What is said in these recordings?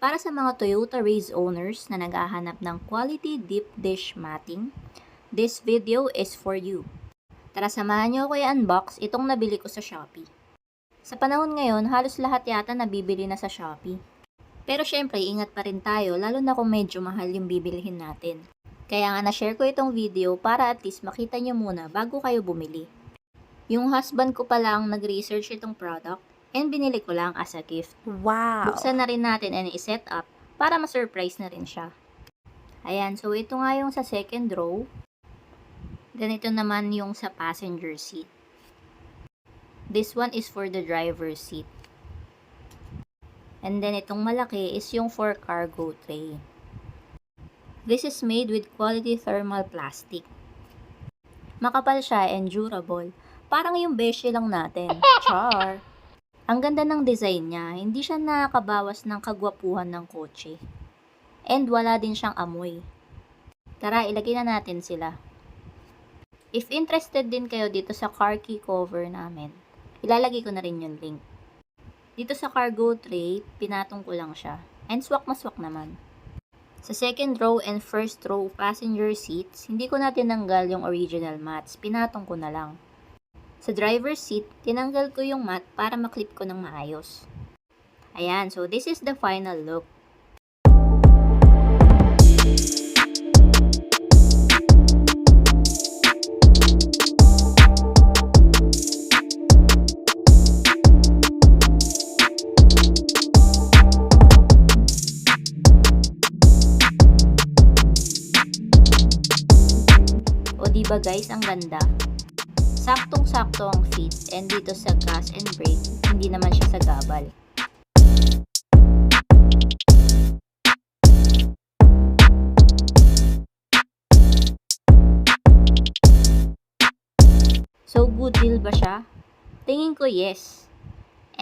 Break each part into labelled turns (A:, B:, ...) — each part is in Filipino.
A: Para sa mga Toyota Race owners na naghahanap ng quality deep dish matting, this video is for you. Tara samahan niyo ako i-unbox itong nabili ko sa Shopee. Sa panahon ngayon, halos lahat yata nabibili na sa Shopee. Pero syempre, ingat pa rin tayo lalo na kung medyo mahal yung bibilihin natin. Kaya nga na-share ko itong video para at least makita niyo muna bago kayo bumili. Yung husband ko pa lang nag-research itong product and binili ko lang as a gift.
B: Wow!
A: Buksan na rin natin and i-set up para ma-surprise na rin siya. Ayan, so ito nga yung sa second row. Ganito naman yung sa passenger seat. This one is for the driver's seat. And then itong malaki is yung for cargo tray. This is made with quality thermal plastic. Makapal siya and durable. Parang yung beshi lang natin. Char! Ang ganda ng design niya, hindi siya nakakabawas ng kagwapuhan ng kotse. And wala din siyang amoy. Tara, ilagay na natin sila. If interested din kayo dito sa car key cover namin, ilalagay ko na rin yung link. Dito sa cargo tray, pinatong ko lang siya. And swak na swak naman. Sa second row and first row passenger seats, hindi ko na tinanggal yung original mats. Pinatong ko na lang. Sa driver's seat, tinanggal ko yung mat para maklip ko ng maayos. Ayan, so this is the final look. O diba guys, ang ganda? Saktong-sakto ang fit and dito sa gas and brake, hindi naman siya sagabal. So good deal ba siya? Tingin ko yes.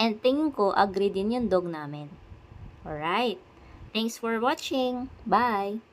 A: And tingin ko agree din yung dog namin. Alright. Thanks for watching. Bye!